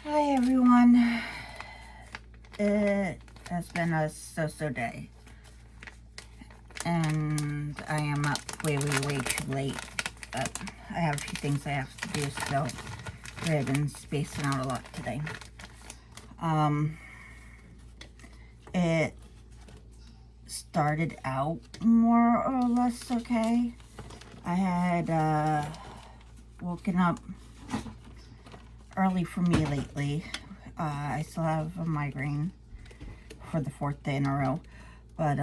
Hi everyone. It has been a so-so day. And I am up way too late. But I have a few things I have to do still. I've been spacing out a lot today. It started out more or less okay. I had woken up early for me lately. I still have a migraine for the 4th day in a row. But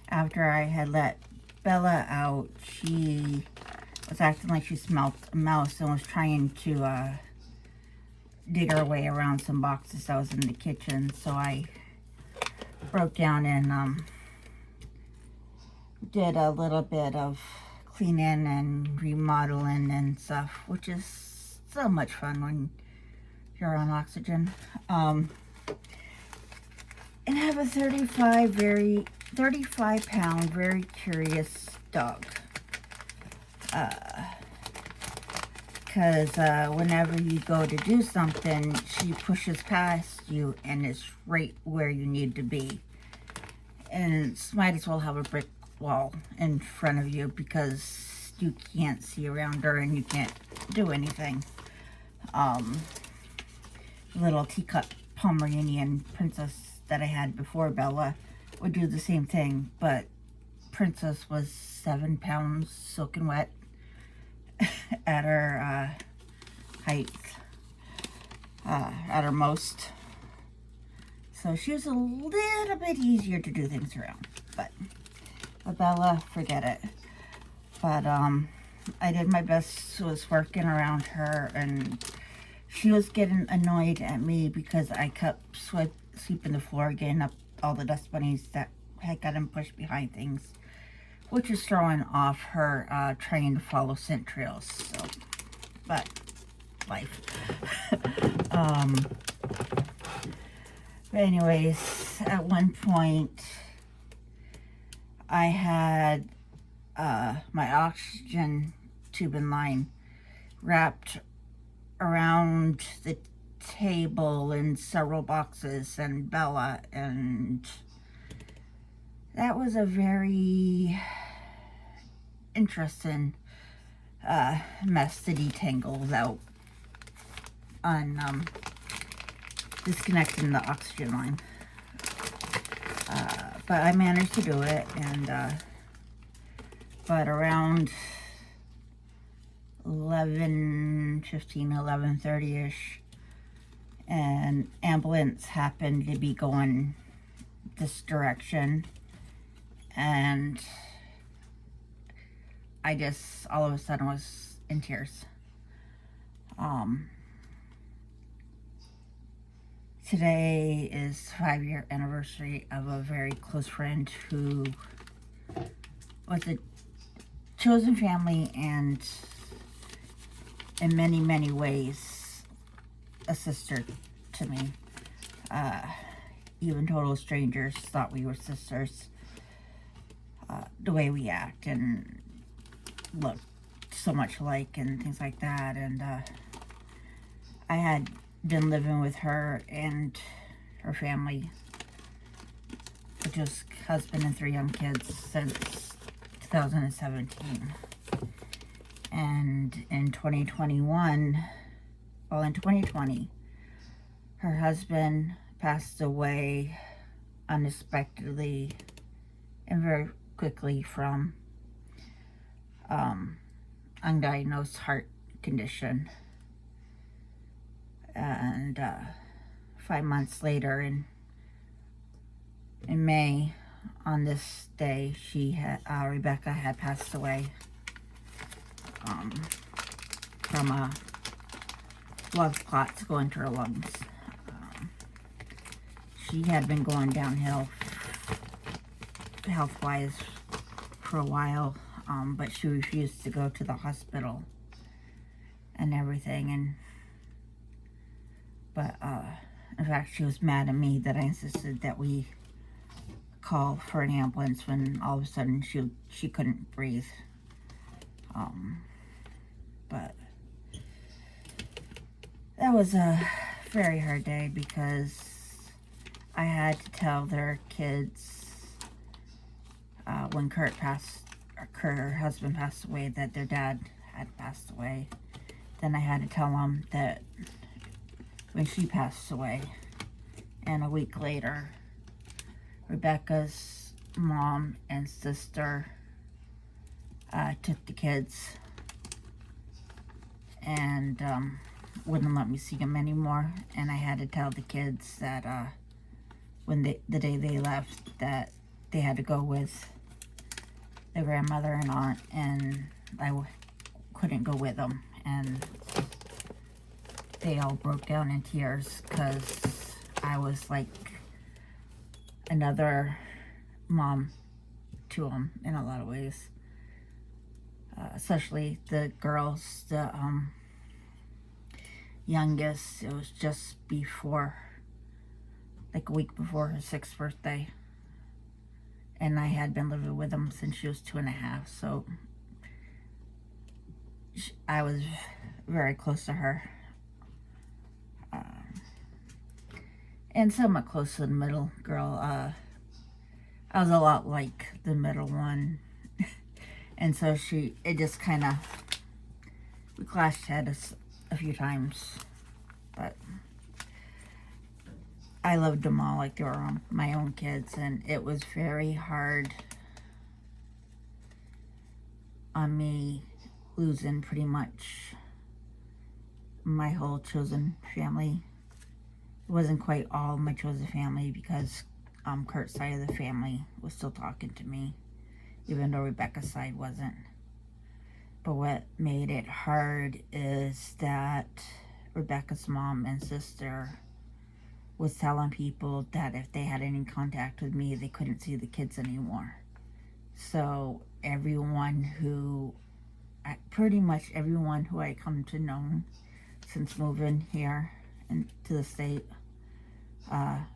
after I had let Bella out, she was acting like she smelled a mouse and was trying to dig her way around some boxes that was in the kitchen. So I broke down and did a little bit of cleaning and remodeling and stuff, which is so much fun when you're on oxygen. And I have a 35 pound, very curious dog. Because whenever you go to do something, she pushes past you and is right where you need to be. And might as well have a brick wall in front of you because you can't see around her and you can't do anything. Little teacup Pomeranian Princess that I had before Bella would do the same thing, but Princess was 7 pounds soaking wet at her height, at her most. So she was a little bit easier to do things around, but Bella, forget it. But I did my best, was working around her, and she was getting annoyed at me because I kept sweeping the floor, getting up all the dust bunnies that had gotten pushed behind things, which is throwing off her trying to follow scent trails. So, but life. But anyways, at one point, I had my oxygen tube and line wrapped around the table in several boxes and Bella, and that was a very interesting mess to detangle out on disconnecting the oxygen line. But I managed to do it, and but around 11:30ish, an ambulance happened to be going this direction, and I just all of a sudden was in tears. Today is 5-year anniversary of a very close friend who was a chosen family and in many ways a sister to me. Even total strangers thought we were sisters. The way we act and look so much alike and things like that. And I had been living with her and her family, which is husband and 3 young kids, since 2017. And in 2020, her husband passed away unexpectedly and very quickly from undiagnosed heart condition. And 5 months later, in May, on this day, Rebecca had passed away from blood clots going to her lungs. She had been going downhill health-wise for a while, but she refused to go to the hospital and everything. But in fact, she was mad at me that I insisted that we call for an ambulance when all of a sudden she couldn't breathe. But that was a very hard day because I had to tell their kids when her husband passed away, that their dad had passed away. Then I had to tell them that when she passed away. And a week later, Rebecca's mom and sister took the kids and wouldn't let me see them anymore. And I had to tell the kids that when the day they left, that they had to go with their grandmother and aunt, and I couldn't go with them. And they all broke down in tears because I was like another mom to them in a lot of ways. Especially the girls, the youngest. It was just before, like a week before her 6th birthday. And I had been living with them since she was 2.5, so I was very close to her. And somewhat close to the middle girl. I was a lot like the middle one. And so it just kind of, we clashed heads a few times. But I loved them all like they were my own kids, and it was very hard on me losing pretty much my whole chosen family. It wasn't quite all my chosen family because Kurt's side of the family was still talking to me, even though Rebecca's side wasn't. But what made it hard is that Rebecca's mom and sister was telling people that if they had any contact with me, they couldn't see the kids anymore. So pretty much everyone who I come to know since moving here and to the state,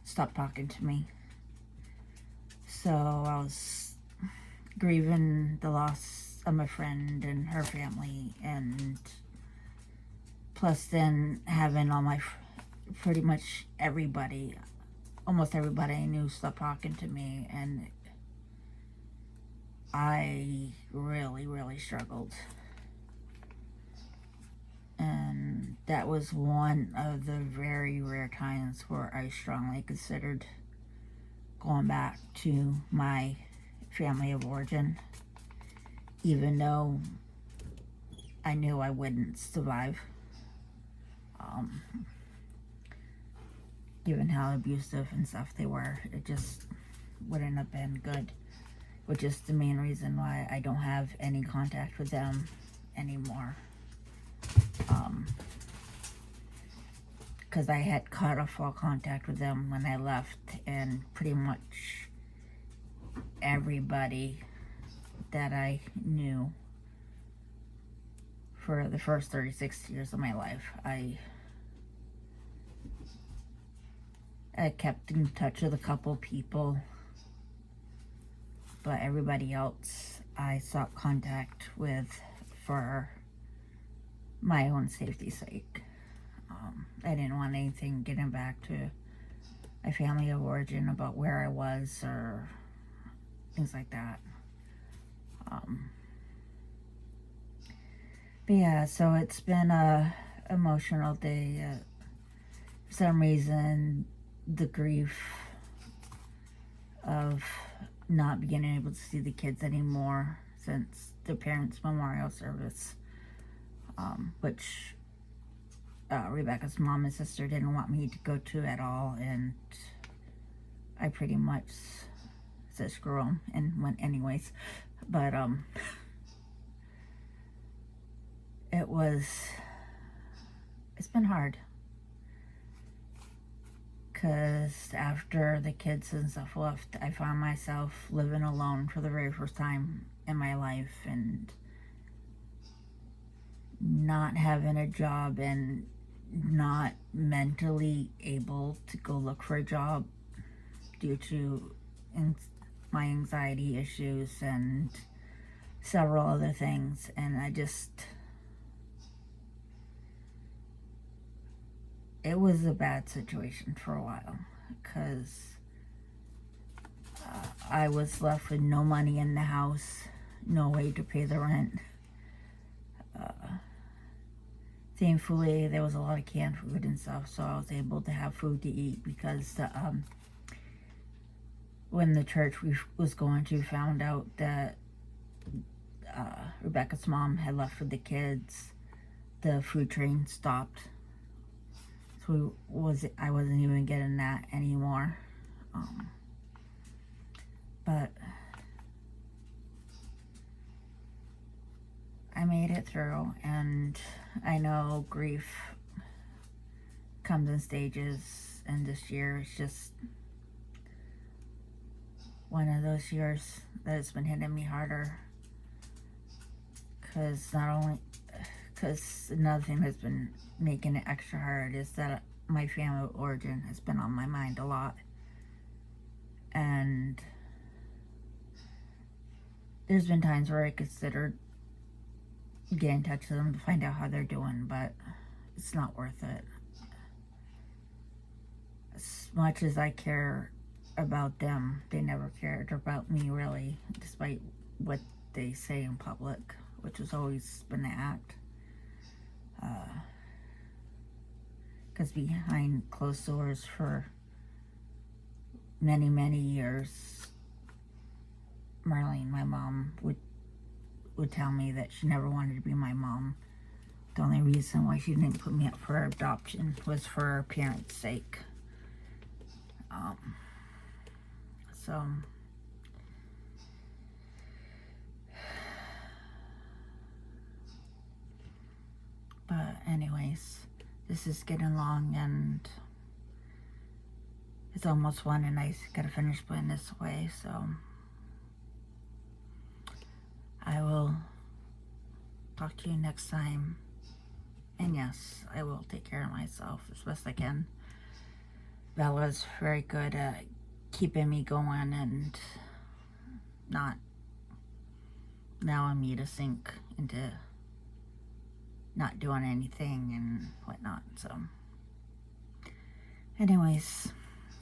stopped talking to me. So I was grieving the loss of my friend and her family, and plus then having all my pretty much almost everybody I knew stopped talking to me, and I really, really struggled. And that was one of the very rare times where I strongly considered going back to my family of origin, even though I knew I wouldn't survive. Given how abusive and stuff they were, it just wouldn't have been good, which is the main reason why I don't have any contact with them anymore. Because I had cut off all contact with them when I left, and pretty much everybody that I knew for the first 36 years of my life, I kept in touch with a couple people, but everybody else I sought contact with for my own safety's sake. I didn't want anything getting back to my family of origin about where I was or things like that. But yeah, so it's been a emotional day. For some reason, the grief of not being able to see the kids anymore since the parents' memorial service, which Rebecca's mom and sister didn't want me to go to at all, and I pretty much said screw them and went anyways. But it's been hard, because after the kids and stuff left, I found myself living alone for the very first time in my life, and not having a job and not mentally able to go look for a job due to my anxiety issues and several other things. And it was a bad situation for a while, because I was left with no money in the house, no way to pay the rent. Thankfully, there was a lot of canned food and stuff, so I was able to have food to eat, because when the church we was going to found out that Rebecca's mom had left with the kids, the food train stopped. So I wasn't even getting that anymore. But I made it through, and I know grief comes in stages, and this year is just one of those years that it's been hitting me harder, because another thing that's been making it extra hard is that my family of origin has been on my mind a lot, and there's been times where I considered getting in touch with them to find out how they're doing, but it's not worth it. As much as I care about them, they never cared about me, really, despite what they say in public, which has always been the act. Because behind closed doors for many, many years, Marlene, my mom, would tell me that she never wanted to be my mom. The only reason why she didn't put me up for adoption was for her parents' sake. But anyways, this is getting long, and it's almost 1, and I gotta finish putting this away, so I will talk to you next time. And yes, I will take care of myself as best I can. Bella's very good at keeping me going and not allowing me to sink into not doing anything and whatnot. So anyways,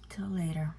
till later.